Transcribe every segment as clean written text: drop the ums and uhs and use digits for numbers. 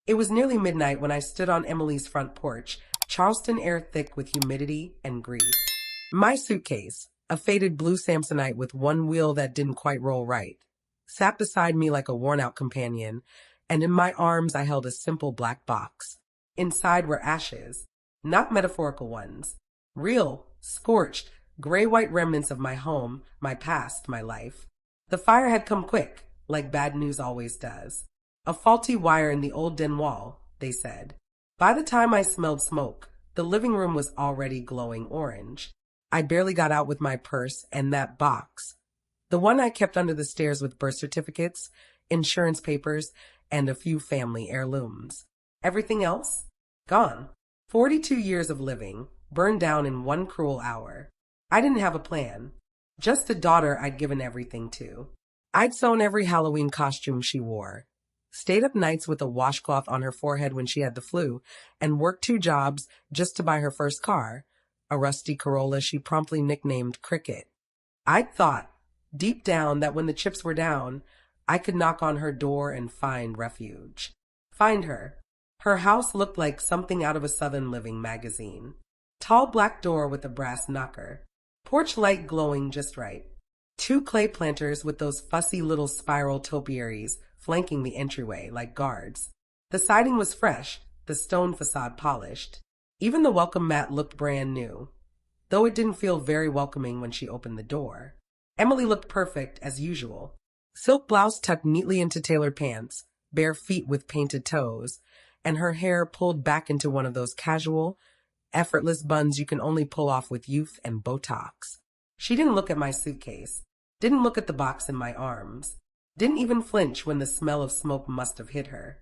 It was nearly midnight when I stood on Emily's front porch, Charleston air thick with humidity and grief. My suitcase, a faded blue Samsonite with one wheel that didn't quite roll right, sat beside me like a worn-out companion, and in my arms I held a simple black box. Inside were ashes, not metaphorical ones, real, scorched, gray-white remnants of my home, my past, my life. The fire had come quick, like bad news always does. A faulty wire in the old den wall, they said. By the time I smelled smoke, the living room was already glowing orange. I barely got out with my purse and that box, the one I kept under the stairs with birth certificates, insurance papers, and a few family heirlooms. Everything else? Gone. 42 years of living, burned down in one cruel hour. I didn't have a plan. Just a daughter I'd given everything to. I'd sewn every Halloween costume she wore, stayed up nights with a washcloth on her forehead when she had the flu, and worked 2 jobs just to buy her first car, a rusty Corolla she promptly nicknamed Cricket. I'd thought, deep down, that when the chips were down, I could knock on her door and find refuge. Find her. Her house looked like something out of a Southern Living magazine. Tall black door with a brass knocker. Porch light glowing just right. 2 clay planters with those fussy little spiral topiaries flanking the entryway like guards. The siding was fresh, the stone facade polished. Even the welcome mat looked brand new, though it didn't feel very welcoming when she opened the door. Emily looked perfect, as usual. Silk blouse tucked neatly into tailored pants, bare feet with painted toes, and her hair pulled back into one of those casual, effortless buns you can only pull off with youth and Botox. She didn't look at my suitcase, didn't look at the box in my arms, didn't even flinch when the smell of smoke must have hit her.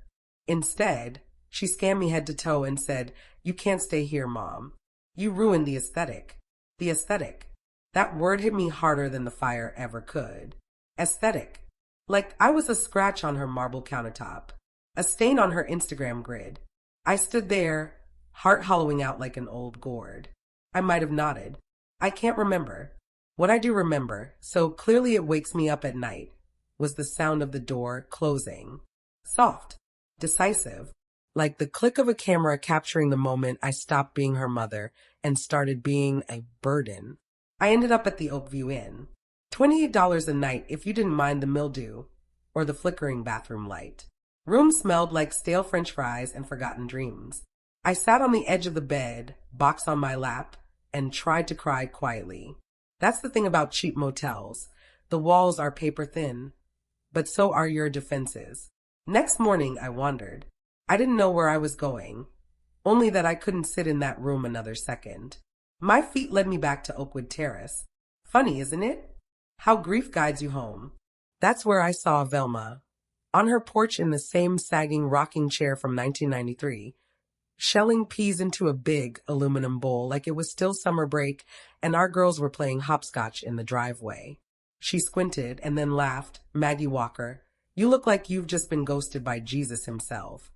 Instead, she scanned me head to toe and said, "You can't stay here, Mom. You ruined the aesthetic." The aesthetic. That word hit me harder than the fire ever could. Aesthetic. Like I was a scratch on her marble countertop, a stain on her Instagram grid. I stood there, heart hollowing out like an old gourd. I might have nodded. I can't remember. What I do remember, so clearly it wakes me up at night, was the sound of the door closing. Soft, decisive, like the click of a camera capturing the moment I stopped being her mother and started being a burden. I ended up at the Oakview Inn. $28 a night if you didn't mind the mildew or the flickering bathroom light. Room smelled like stale French fries and forgotten dreams. I sat on the edge of the bed, box on my lap, and tried to cry quietly. That's the thing about cheap motels. The walls are paper thin, but so are your defenses. Next morning, I wandered. I didn't know where I was going, only that I couldn't sit in that room another second. My feet led me back to Oakwood Terrace. Funny, isn't it? How grief guides you home. That's where I saw Velma, on her porch in the same sagging rocking chair from 1993, shelling peas into a big aluminum bowl like it was still summer break and our girls were playing hopscotch in the driveway. She squinted and then laughed. "Maggie Walker, you look like you've just been ghosted by Jesus himself."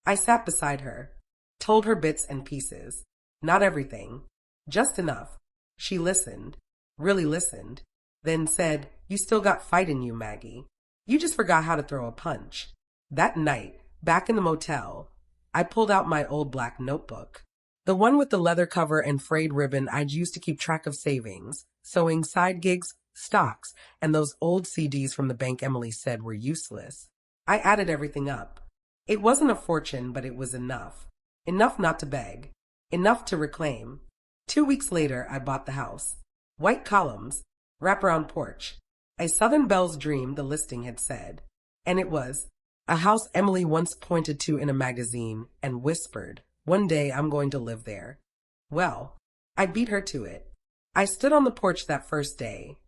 I sat beside her, told her bits and pieces. Not everything, just enough. She listened, really listened, then said, "You still got fight in you, Maggie. You just forgot how to throw a punch." That night, back in the motel, I pulled out my old black notebook, the one with the leather cover and frayed ribbon I'd used to keep track of savings, sewing side gigs, stocks, and those old CDs from the bank Emily said were useless. I added everything up. It wasn't a fortune, but it was enough. Enough not to beg. Enough to reclaim. 2 weeks later, I bought the house. White columns, wraparound porch. A Southern Belle dream, the listing had said. And it was. A house Emily once pointed to in a magazine and whispered, "One day I'm going to live there." Well, I beat her to it. I stood on the porch that first day,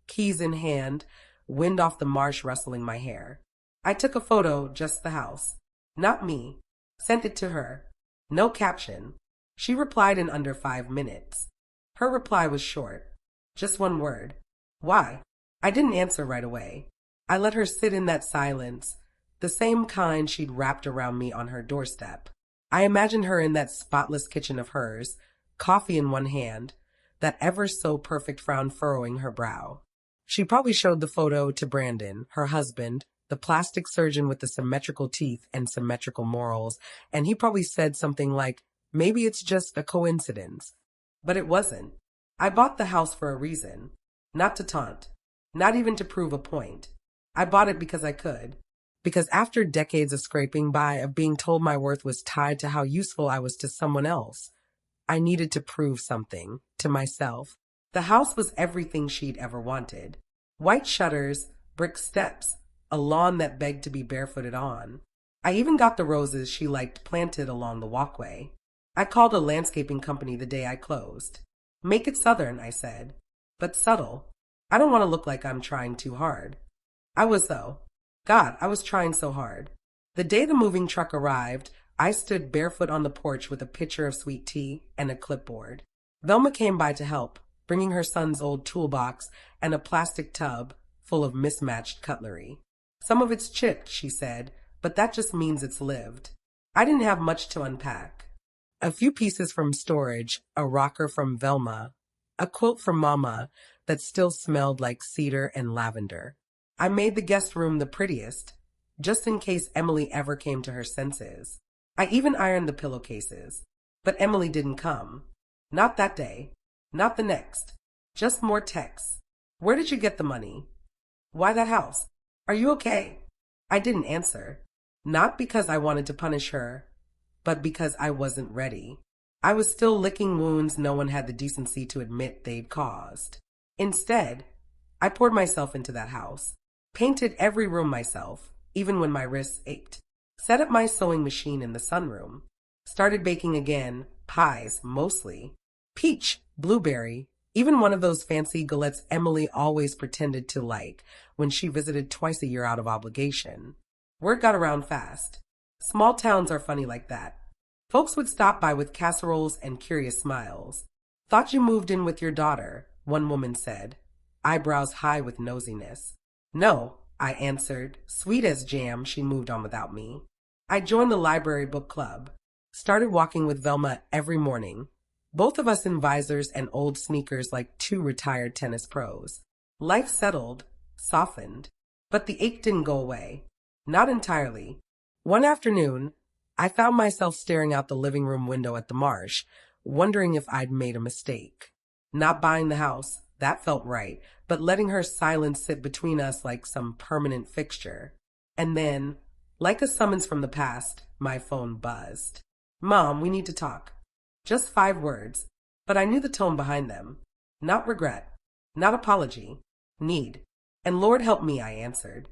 keys in hand, wind off the marsh rustling my hair. I took a photo, just the house. Not me. Sent it to her. No caption. She replied in under 5 minutes. Her reply was short. Just one word. Why? I didn't answer right away. I let her sit in that silence, the same kind she'd wrapped around me on her doorstep. I imagined her in that spotless kitchen of hers, coffee in one hand, that ever so perfect frown furrowing her brow. She probably showed the photo to Brandon, her husband, the plastic surgeon with the symmetrical teeth and symmetrical morals, and he probably said something like, maybe it's just a coincidence. But it wasn't. I bought the house for a reason. Not to taunt. Not even to prove a point. I bought it because I could. Because after decades of scraping by, of being told my worth was tied to how useful I was to someone else, I needed to prove something to myself. The house was everything she'd ever wanted. White shutters, brick steps, a lawn that begged to be barefooted on. I even got the roses she liked planted along the walkway. I called a landscaping company the day I closed. Make it southern, I said, but subtle. I don't want to look like I'm trying too hard. I was, though. God, I was trying so hard. The day the moving truck arrived, I stood barefoot on the porch with a pitcher of sweet tea and a clipboard. Velma came by to help, bringing her son's old toolbox and a plastic tub full of mismatched cutlery. Some of it's chipped, she said, but that just means it's lived. I didn't have much to unpack. A few pieces from storage, a rocker from Velma, a quilt from Mama that still smelled like cedar and lavender. I made the guest room the prettiest, just in case Emily ever came to her senses. I even ironed the pillowcases. But Emily didn't come. Not that day. Not the next. Just more texts. Where did you get the money? Why that house? Are you okay? I didn't answer. Not because I wanted to punish her, but because I wasn't ready. I was still licking wounds no one had the decency to admit they'd caused. Instead, I poured myself into that house. Painted every room myself, even when my wrists ached. Set up my sewing machine in the sunroom. Started baking again, pies, mostly. Peach, blueberry, even one of those fancy galettes Emily always pretended to like when she visited twice a year out of obligation. Word got around fast. Small towns are funny like that. Folks would stop by with casseroles and curious smiles. Thought you moved in with your daughter, one woman said, eyebrows high with nosiness. No, I answered. Sweet as jam, she moved on without me. I joined the library book club. Started walking with Velma every morning. Both of us in visors and old sneakers like two retired tennis pros. Life settled, softened, but the ache didn't go away. Not entirely. One afternoon, I found myself staring out the living room window at the marsh, wondering if I'd made a mistake. Not buying the house, that felt right, but letting her silence sit between us like some permanent fixture. And then, like a summons from the past, my phone buzzed. Mom, we need to talk. Just 5 words, but I knew the tone behind them. Not regret, not apology, need. And Lord help me, I answered.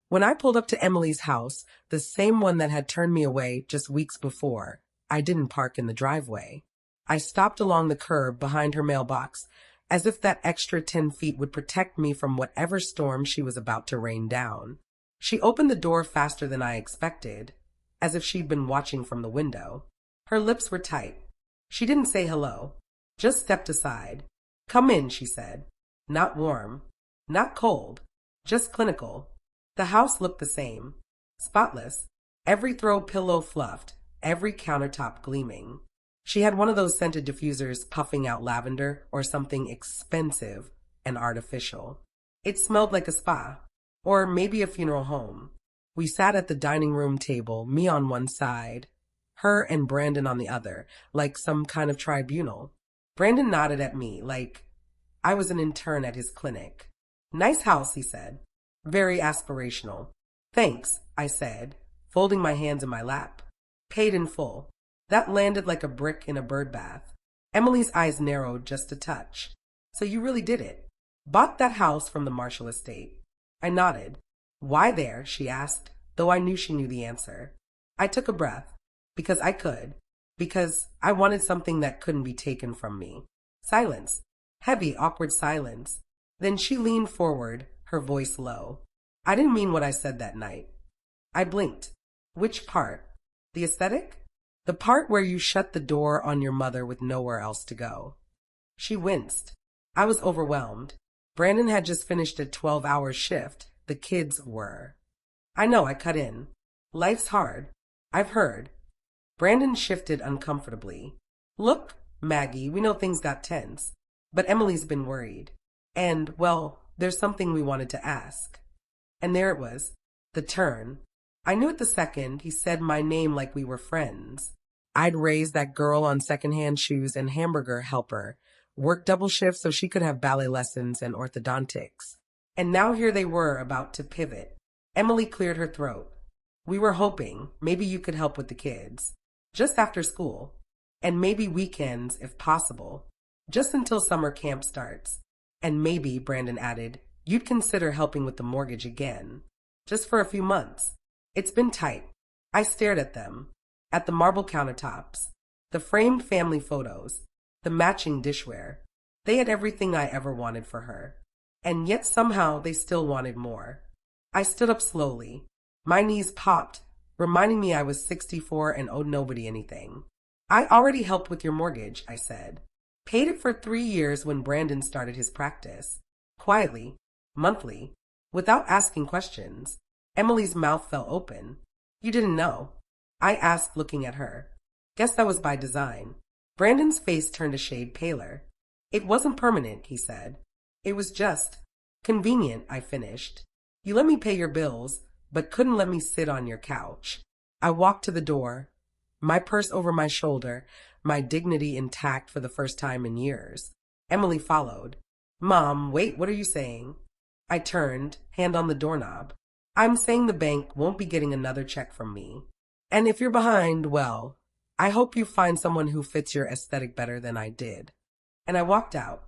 When I pulled up to Emily's house, the same one that had turned me away just weeks before, I didn't park in the driveway. I stopped along the curb behind her mailbox, as if that extra 10 feet would protect me from whatever storm she was about to rain down. She opened the door faster than I expected, as if she'd been watching from the window. Her lips were tight. She didn't say hello, just stepped aside. Come in, she said. Not warm, not cold, just clinical. The house looked the same, spotless, every throw pillow fluffed, every countertop gleaming. She had one of those scented diffusers puffing out lavender or something expensive and artificial. It smelled like a spa, or maybe a funeral home. We sat at the dining room table, me on one side, her and Brandon on the other, like some kind of tribunal. Brandon nodded at me like I was an intern at his clinic. Nice house, he said. Very aspirational. Thanks, I said, folding my hands in my lap. Paid in full. That landed like a brick in a birdbath. Emily's eyes narrowed just a touch. So you really did it. Bought that house from the Marshall estate. I nodded. Why there? She asked, though I knew she knew the answer. I took a breath. Because I could. Because I wanted something that couldn't be taken from me. Silence. Heavy, awkward silence. Then she leaned forward, her voice low. I didn't mean what I said that night. I blinked. Which part? The aesthetic? The part where you shut the door on your mother with nowhere else to go. She winced. I was overwhelmed. Brandon had just finished a 12-hour shift. The kids were. I know, I cut in. Life's hard. I've heard. Brandon shifted uncomfortably. Look, Maggie, we know things got tense. But Emily's been worried. And, well, there's something we wanted to ask. And there it was. The The turn. I knew it the second he said my name like we were friends. I'd raised that girl on secondhand shoes and hamburger helper, worked double shifts so she could have ballet lessons and orthodontics. And now here they were about to pivot. Emily cleared her throat. We were hoping maybe you could help with the kids. Just after school. And maybe weekends if possible. Just until summer camp starts. And maybe, Brandon added, you'd consider helping with the mortgage again. Just for a few months. It's been tight. I stared at them. At the marble countertops. The framed family photos. The matching dishware. They had everything I ever wanted for her. And yet somehow they still wanted more. I stood up slowly. My knees popped, reminding me I was 64 and owed nobody anything. I already helped with your mortgage, I said. Paid it for 3 years when Brandon started his practice. Quietly, monthly, without asking questions. Emily's mouth fell open. You didn't know? I asked, looking at her. Guess that was by design. Brandon's face turned a shade paler. It wasn't permanent, he said. It was just convenient, I finished. You let me pay your bills, but couldn't let me sit on your couch. I walked to the door, my purse over my shoulder, my dignity intact for the first time in years. Emily followed. Mom, wait, what are you saying? I turned, hand on the doorknob. I'm saying the bank won't be getting another check from me. And if you're behind, well, I hope you find someone who fits your aesthetic better than I did. And I walked out.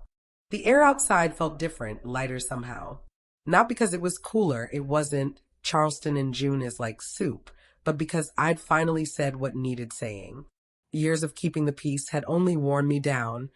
The air outside felt different, lighter somehow. Not because it was cooler, it wasn't Charleston in June is like soup, but because I'd finally said what needed saying. Years of keeping the peace had only worn me down,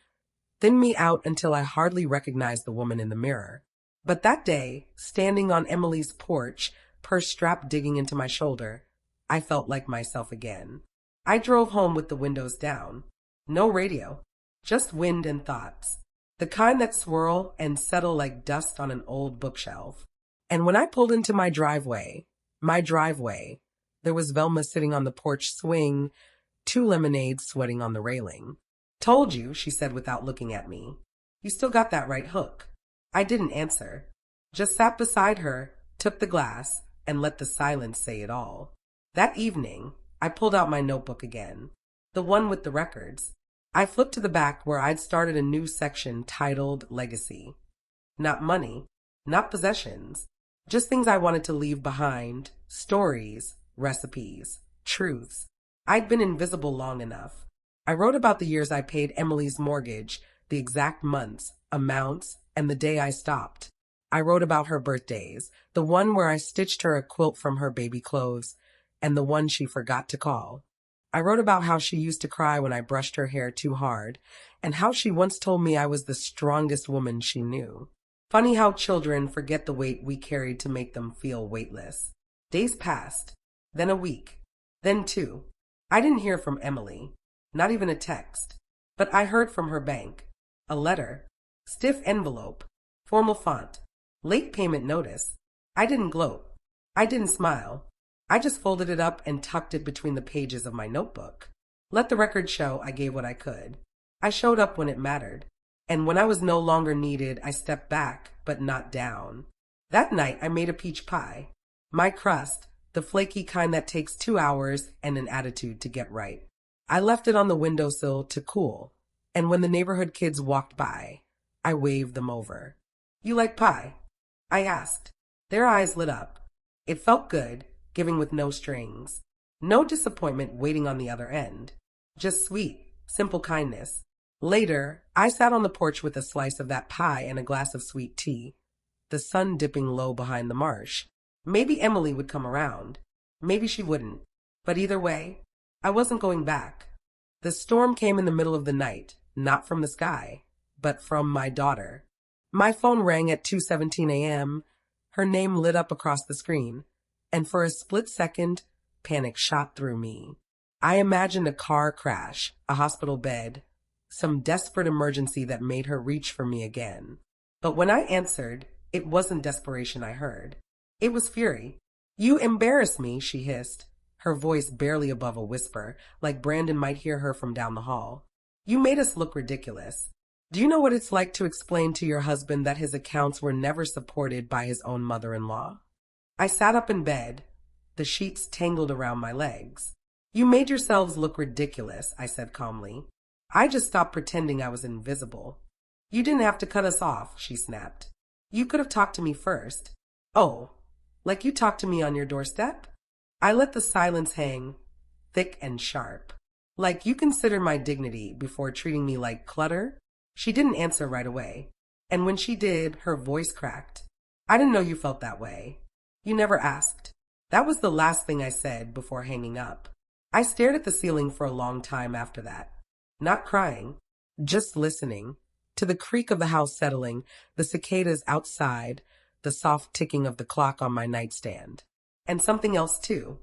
thinned me out until I hardly recognized the woman in the mirror. But that day, standing on Emily's porch, purse strap digging into my shoulder, I felt like myself again. I drove home with the windows down. No radio, just wind and thoughts. The kind that swirl and settle like dust on an old bookshelf. And when I pulled into my driveway, there was Velma sitting on the porch swing, 2 lemonades sweating on the railing. Told you, she said without looking at me. You still got that right hook. I didn't answer. Just sat beside her, took the glass, and let the silence say it all. That evening, I pulled out my notebook again. The one with the records. I flipped to the back where I'd started a new section titled Legacy. Not money, not possessions, just things I wanted to leave behind, stories, recipes, truths. I'd been invisible long enough. I wrote about the years I paid Emily's mortgage, the exact months, amounts, and the day I stopped. I wrote about her birthdays, the one where I stitched her a quilt from her baby clothes, and the one she forgot to call. I wrote about how she used to cry when I brushed her hair too hard, and how she once told me I was the strongest woman she knew. Funny how children forget the weight we carried to make them feel weightless. Days passed, then a week, then 2. I didn't hear from Emily, not even a text, but I heard from her bank. A letter, stiff envelope, formal font, late payment notice. I didn't gloat. I didn't smile. I just folded it up and tucked it between the pages of my notebook. Let the record show I gave what I could. I showed up when it mattered. And when I was no longer needed, I stepped back, but not down. That night, I made a peach pie. My crust, the flaky kind that takes 2 hours and an attitude to get right. I left it on the windowsill to cool. And when the neighborhood kids walked by, I waved them over. You like pie? I asked. Their eyes lit up. It felt good. Giving with no strings. No disappointment waiting on the other end. Just sweet, simple kindness. Later, I sat on the porch with a slice of that pie and a glass of sweet tea, the sun dipping low behind the marsh. Maybe Emily would come around. Maybe she wouldn't. But either way, I wasn't going back. The storm came in the middle of the night, not from the sky, but from my daughter. My phone rang at 2:17 a.m. Her name lit up across the screen. And for a split second, panic shot through me. I imagined a car crash, a hospital bed, some desperate emergency that made her reach for me again. But when I answered, it wasn't desperation I heard. It was fury. You embarrass me, she hissed, her voice barely above a whisper, like Brandon might hear her from down the hall. You made us look ridiculous. Do you know what it's like to explain to your husband that his accounts were never supported by his own mother-in-law? I sat up in bed, the sheets tangled around my legs. You made yourselves look ridiculous, I said calmly. I just stopped pretending I was invisible. You didn't have to cut us off, she snapped. You could have talked to me first. Oh, like you talked to me on your doorstep? I let the silence hang, thick and sharp. Like you consider my dignity before treating me like clutter? She didn't answer right away. And when she did, her voice cracked. I didn't know you felt that way. You never asked. That was the last thing I said before hanging up. I stared at the ceiling for a long time after that. Not crying, just listening. To the creak of the house settling, the cicadas outside, the soft ticking of the clock on my nightstand. And something else too.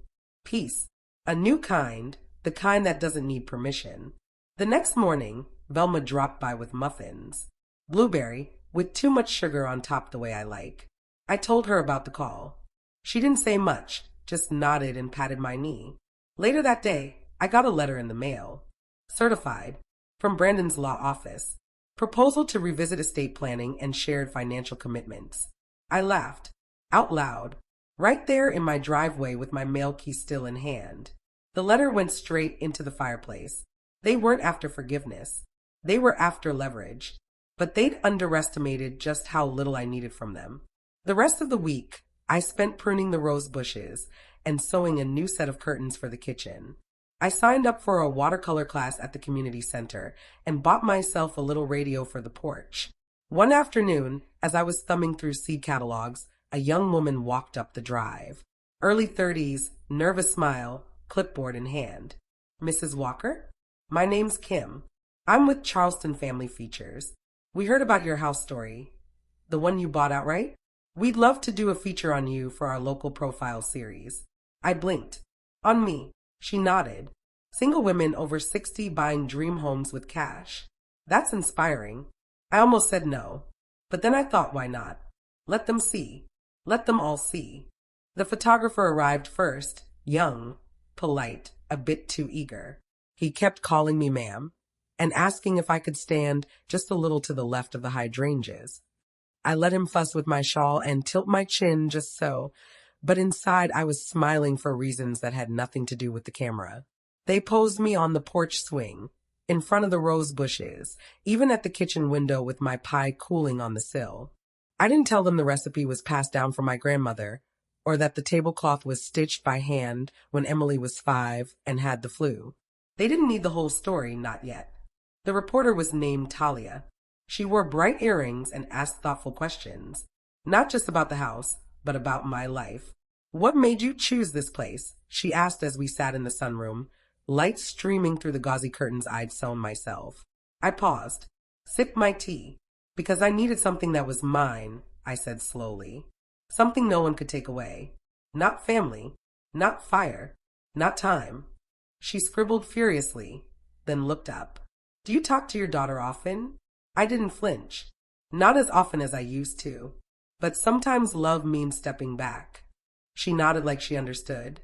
Peace. A new kind, the kind that doesn't need permission. The next morning, Velma dropped by with muffins. Blueberry, with too much sugar on top the way I like. I told her about the call. She didn't say much, just nodded and patted my knee. Later that day, I got a letter in the mail. Certified, from Brandon's law office. Proposal to revisit estate planning and shared financial commitments. I laughed, out loud, right there in my driveway with my mail key still in hand. The letter went straight into the fireplace. They weren't after forgiveness. They were after leverage. But they'd underestimated just how little I needed from them. The rest of the week, I spent pruning the rose bushes and sewing a new set of curtains for the kitchen. I signed up for a watercolor class at the community center and bought myself a little radio for the porch. One afternoon, as I was thumbing through seed catalogs, a young woman walked up the drive. Early 30s, nervous smile, clipboard in hand. Mrs. Walker? My name's Kim. I'm with Charleston Family Features. We heard about your house story. The one you bought outright? We'd love to do a feature on you for our local profile series. I blinked. On me. She nodded. Single women over 60 buying dream homes with cash. That's inspiring. I almost said no. But then I thought, why not? Let them see. Let them all see. The photographer arrived first, young, polite, a bit too eager. He kept calling me ma'am and asking if I could stand just a little to the left of the hydrangeas. I let him fuss with my shawl and tilt my chin just so, but inside I was smiling for reasons that had nothing to do with the camera. They posed me on the porch swing, in front of the rose bushes, even at the kitchen window with my pie cooling on the sill. I didn't tell them the recipe was passed down from my grandmother, or that the tablecloth was stitched by hand when Emily was 5 and had the flu. They didn't need the whole story, not yet. The reporter was named Talia. She wore bright earrings and asked thoughtful questions, not just about the house, but about my life. What made you choose this place? She asked as we sat in the sunroom, light streaming through the gauzy curtains I'd sewn myself. I paused, sipped my tea, because I needed something that was mine, I said slowly. Something no one could take away. Not family, not fire, not time. She scribbled furiously, then looked up. Do you talk to your daughter often? I didn't flinch. Not as often as I used to. But sometimes love means stepping back. She nodded like she understood,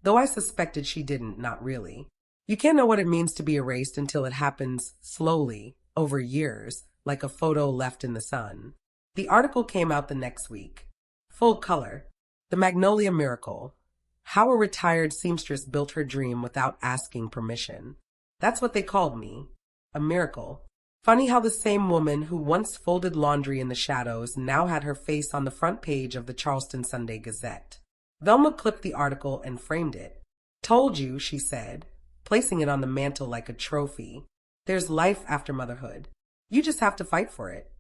though I suspected she didn't, not really. You can't know what it means to be erased until it happens slowly, over years, like a photo left in the sun. The article came out the next week. Full color. The Magnolia Miracle. How a retired seamstress built her dream without asking permission. That's what they called me. A miracle. Funny how the same woman who once folded laundry in the shadows now had her face on the front page of the Charleston Sunday Gazette. Velma clipped the article and framed it. Told you, she said, placing it on the mantel like a trophy. There's life after motherhood. You just have to fight for it.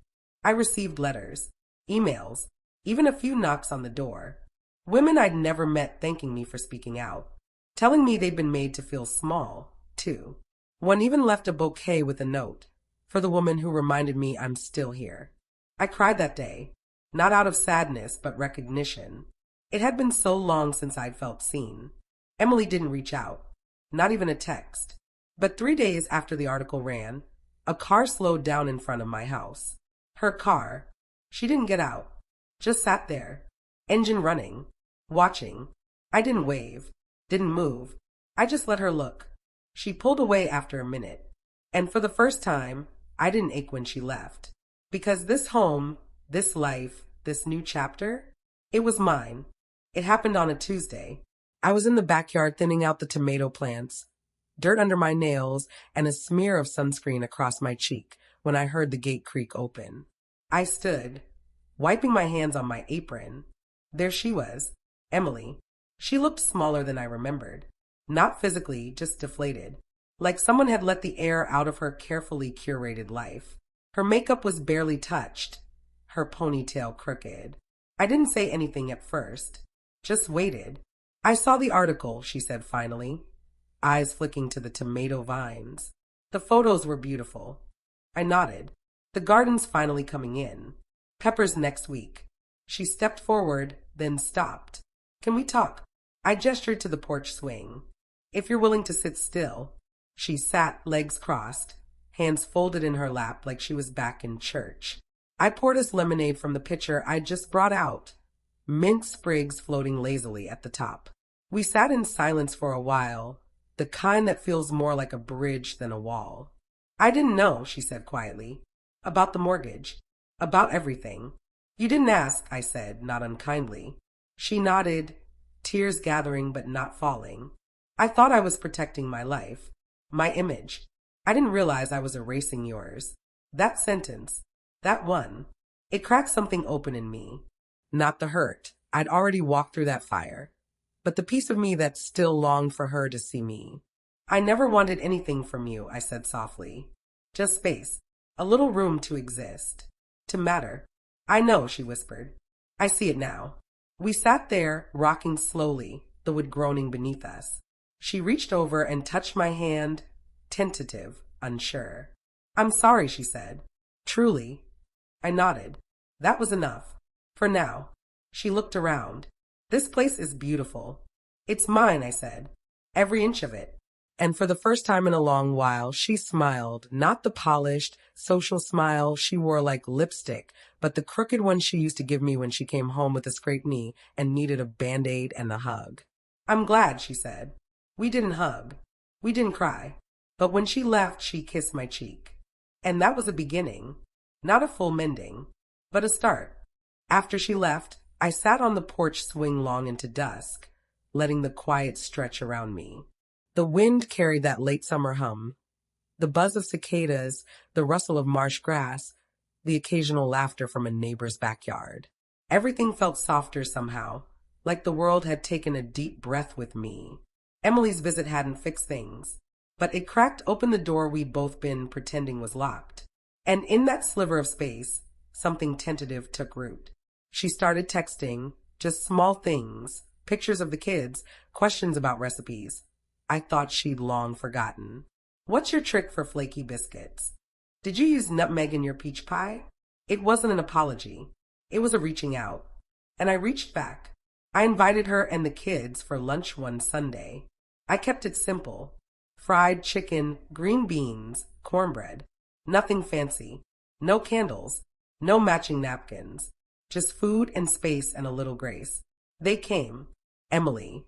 I received letters, emails, even a few knocks on the door. Women I'd never met thanking me for speaking out, telling me they'd been made to feel small, too. One even left a bouquet with a note, for the woman who reminded me I'm still here. I cried that day, not out of sadness, but recognition. It had been so long since I'd felt seen. Emily didn't reach out, not even a text. But 3 days after the article ran, a car slowed down in front of my house. Her car. She didn't get out, just sat there, engine running, watching. I didn't wave, didn't move. I just let her look. She pulled away after a minute, and for the first time, I didn't ache when she left. Because this home, this life, this new chapter, it was mine. It happened on a Tuesday. I was in the backyard thinning out the tomato plants, dirt under my nails, and a smear of sunscreen across my cheek when I heard the gate creak open. I stood, wiping my hands on my apron. There she was, Emily. She looked smaller than I remembered. Not physically, just deflated. Like someone had let the air out of her carefully curated life. Her makeup was barely touched, her ponytail crooked. I didn't say anything at first, just waited. I saw the article, she said finally, eyes flicking to the tomato vines. The photos were beautiful. I nodded. The garden's finally coming in. Pepper's next week. She stepped forward, then stopped. Can we talk? I gestured to the porch swing. If you're willing to sit still. She sat, legs crossed, hands folded in her lap like she was back in church. I poured us lemonade from the pitcher I'd just brought out, mint sprigs floating lazily at the top. We sat in silence for a while, the kind that feels more like a bridge than a wall. I didn't know, she said quietly, about the mortgage, about everything. You didn't ask, I said, not unkindly. She nodded, tears gathering but not falling. I thought I was protecting my life, my image. I didn't realize I was erasing yours. That sentence, that one, it cracked something open in me. Not the hurt. I'd already walked through that fire. But the piece of me that still longed for her to see me. I never wanted anything from you, I said softly. Just space. A little room to exist. To matter. I know, she whispered. I see it now. We sat there, rocking slowly, the wood groaning beneath us. She reached over and touched my hand, tentative, unsure. I'm sorry, she said. Truly. I nodded. That was enough. For now. She looked around. This place is beautiful. It's mine, I said. Every inch of it. And for the first time in a long while, she smiled, not the polished, social smile she wore like lipstick, but the crooked one she used to give me when she came home with a scraped knee and needed a Band-Aid and a hug. I'm glad, she said. We didn't hug. We didn't cry. But when she left, she kissed my cheek. And that was a beginning. Not a full mending, but a start. After she left, I sat on the porch swing long into dusk, letting the quiet stretch around me. The wind carried that late summer hum, the buzz of cicadas, the rustle of marsh grass, the occasional laughter from a neighbor's backyard. Everything felt softer somehow, like the world had taken a deep breath with me. Emily's visit hadn't fixed things, but it cracked open the door we'd both been pretending was locked. And in that sliver of space, something tentative took root. She started texting, just small things, pictures of the kids, questions about recipes. I thought she'd long forgotten. What's your trick for flaky biscuits? Did you use nutmeg in your peach pie? It wasn't an apology. It was a reaching out. And I reached back. I invited her and the kids for lunch one Sunday. I kept it simple. Fried chicken, green beans, cornbread. Nothing fancy. No candles. No matching napkins. Just food and space and a little grace. They came. Emily.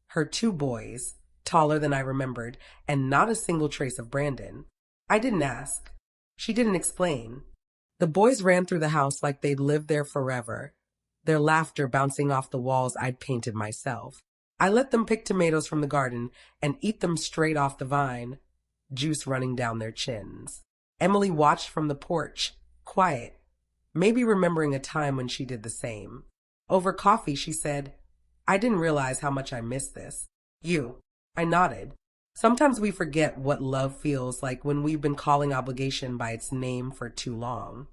Her two boys, taller than I remembered, and not a single trace of Brandon. I didn't ask. She didn't explain. The boys ran through the house like they'd lived there forever, their laughter bouncing off the walls I'd painted myself. I let them pick tomatoes from the garden and eat them straight off the vine, juice running down their chins. Emily watched from the porch, quiet, maybe remembering a time when she did the same. Over coffee, she said, I didn't realize how much I missed this. You. I nodded. Sometimes we forget what love feels like when we've been calling obligation by its name for too long.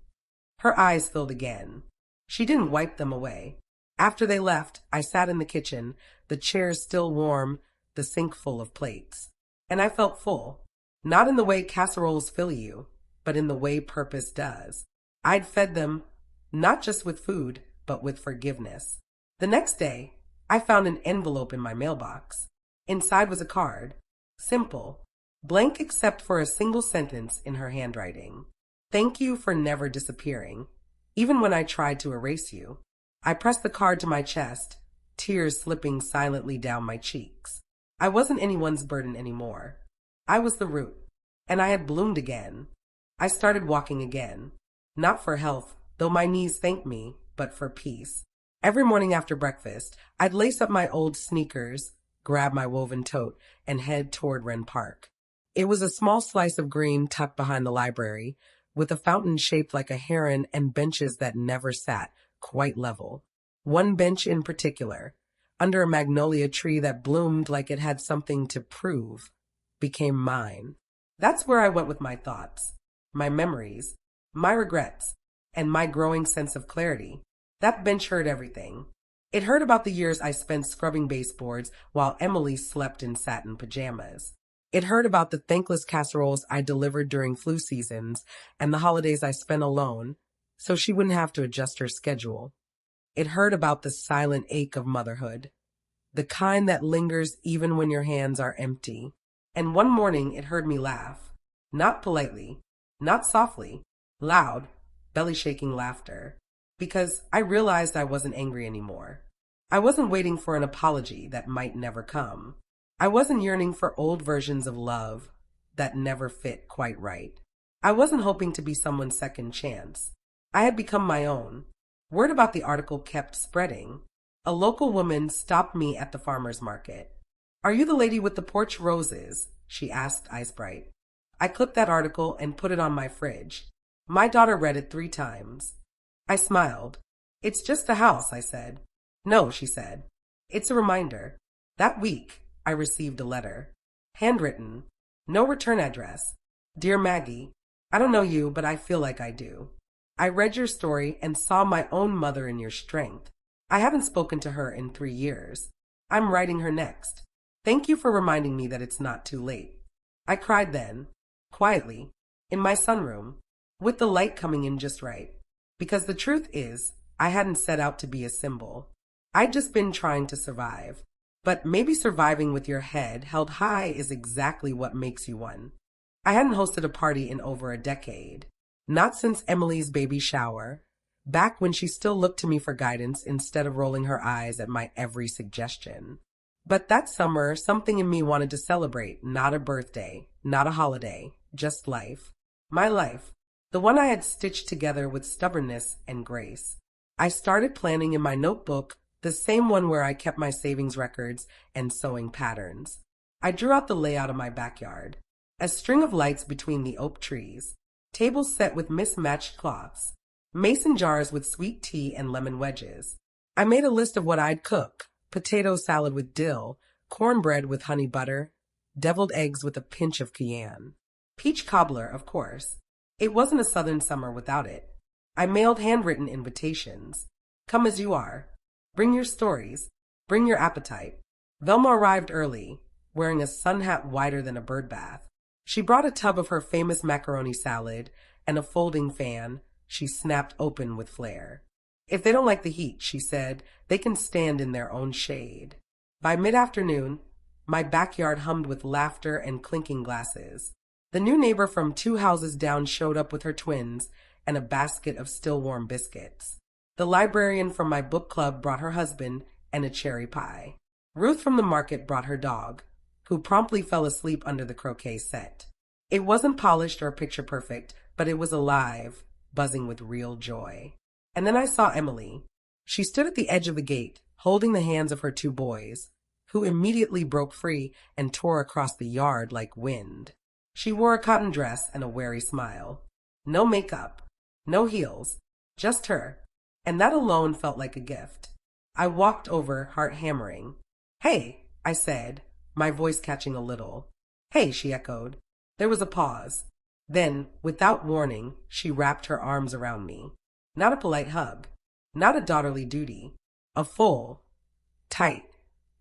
Her eyes filled again. She didn't wipe them away. After they left, I sat in the kitchen, the chairs still warm, the sink full of plates. And I felt full. Not in the way casseroles fill you, but in the way purpose does. I'd fed them, not just with food, but with forgiveness. The next day, I found an envelope in my mailbox. Inside was a card. Simple. Blank except for a single sentence in her handwriting. Thank you for never disappearing, even when I tried to erase you. I pressed the card to my chest, tears slipping silently down my cheeks. I wasn't anyone's burden anymore. I was the root, and I had bloomed again. I started walking again. Not for health, though my knees thanked me, but for peace. Every morning after breakfast, I'd lace up my old sneakers, grab my woven tote, and head toward Wren Park. It was a small slice of green tucked behind the library, with a fountain shaped like a heron and benches that never sat quite level. One bench in particular, under a magnolia tree that bloomed like it had something to prove, became mine. That's where I went with my thoughts, my memories, my regrets, and my growing sense of clarity. That bench heard everything. It heard about the years I spent scrubbing baseboards while Emily slept in satin pajamas. It heard about the thankless casseroles I delivered during flu seasons and the holidays I spent alone, so she wouldn't have to adjust her schedule. It heard about the silent ache of motherhood, the kind that lingers even when your hands are empty. And one morning it heard me laugh. Not politely, not softly, loud, belly-shaking laughter. Because I realized I wasn't angry anymore. I wasn't waiting for an apology that might never come. I wasn't yearning for old versions of love that never fit quite right. I wasn't hoping to be someone's second chance. I had become my own. Word about the article kept spreading. A local woman stopped me at the farmer's market. "Are you the lady with the porch roses?" she asked Ice Bright. I clipped that article and put it on my fridge. My daughter read it 3 times. I smiled. "It's just a house," I said. "No," she said. "It's a reminder." That week, I received a letter. Handwritten. No return address. "Dear Maggie, I don't know you, but I feel like I do. I read your story and saw my own mother in your strength. I haven't spoken to her in 3 years. I'm writing her next. Thank you for reminding me that it's not too late." I cried then, quietly, in my sunroom, with the light coming in just right. Because the truth is, I hadn't set out to be a symbol. I'd just been trying to survive. But maybe surviving with your head held high is exactly what makes you one. I hadn't hosted a party in over a decade. Not since Emily's baby shower, back when she still looked to me for guidance instead of rolling her eyes at my every suggestion. But that summer, something in me wanted to celebrate, not a birthday, not a holiday, just life. My life, the one I had stitched together with stubbornness and grace. I started planning in my notebook, the same one where I kept my savings records and sewing patterns. I drew out the layout of my backyard. A string of lights between the oak trees, tables set with mismatched cloths, mason jars with sweet tea and lemon wedges. I made a list of what I'd cook: potato salad with dill, cornbread with honey butter, deviled eggs with a pinch of cayenne. Peach cobbler, of course. It wasn't a southern summer without it. I mailed handwritten invitations. Come as you are. Bring your stories. Bring your appetite. Velma arrived early, wearing a sun hat wider than a bird bath. She brought a tub of her famous macaroni salad and a folding fan she snapped open with flair. If they don't like the heat, she said, they can stand in their own shade. By mid-afternoon, my backyard hummed with laughter and clinking glasses. The new neighbor from 2 houses down showed up with her twins and a basket of still warm biscuits. The librarian from my book club brought her husband and a cherry pie. Ruth from the market brought her dog, who promptly fell asleep under the croquet set. It wasn't polished or picture perfect, but it was alive, buzzing with real joy. And then I saw Emily. She stood at the edge of the gate, holding the hands of her 2 boys, who immediately broke free and tore across the yard like wind. She wore a cotton dress and a wary smile. No makeup, no heels, just her, and that alone felt like a gift. I walked over, heart hammering. "Hey," I said, my voice catching a little. "Hey," she echoed. There was a pause. Then, without warning, she wrapped her arms around me. Not a polite hug, not a daughterly duty, a full, tight,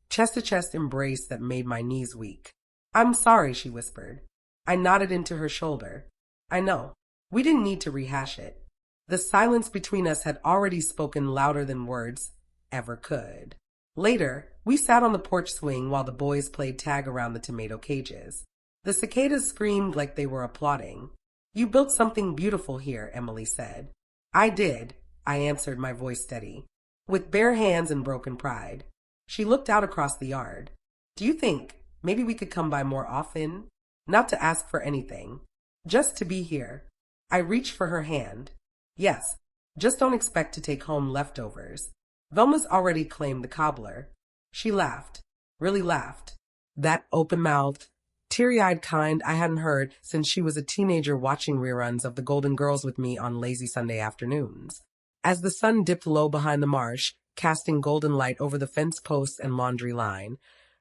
chest-to-chest embrace that made my knees weak. "I'm sorry," she whispered. I nodded into her shoulder. "I know. We didn't need to rehash it." The silence between us had already spoken louder than words ever could. Later, we sat on the porch swing while the boys played tag around the tomato cages. The cicadas screamed like they were applauding. "You built something beautiful here," Emily said. "I did," I answered, my voice steady, with bare hands and broken pride. She looked out across the yard. "Do you think maybe we could come by more often? Not to ask for anything, just to be here." I reached for her hand. "Yes, just don't expect to take home leftovers. Velma's already claimed the cobbler." She laughed. really laughed. That open-mouthed, teary-eyed kind I hadn't heard since she was a teenager watching reruns of The Golden Girls with me on lazy Sunday afternoons. As the sun dipped low behind the marsh, casting golden light over the fence posts and laundry line,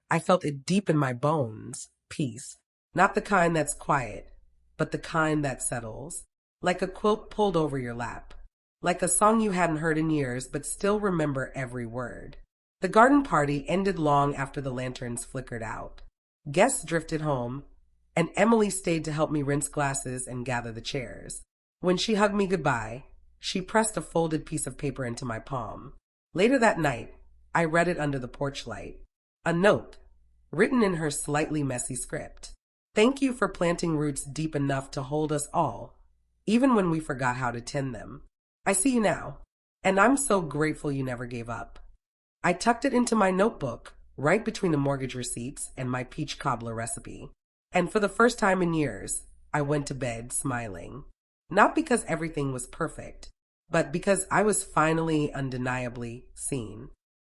I felt it deep in my bones. Peace. Not the kind that's quiet, but the kind that settles. Like a quilt pulled over your lap. Like a song you hadn't heard in years but still remember every word. The garden party ended long after the lanterns flickered out. Guests drifted home, and Emily stayed to help me rinse glasses and gather the chairs. When she hugged me goodbye, she pressed a folded piece of paper into my palm. Later that night, I read it under the porch light. A note, written in her slightly messy script. Thank you for planting roots deep enough to hold us all, even when we forgot how to tend them. I see you now, and I'm so grateful you never gave up. I tucked it into my notebook, right between the mortgage receipts and my peach cobbler recipe. And for the first time in years, I went to bed smiling. Not because everything was perfect, but because I was finally undeniably seen.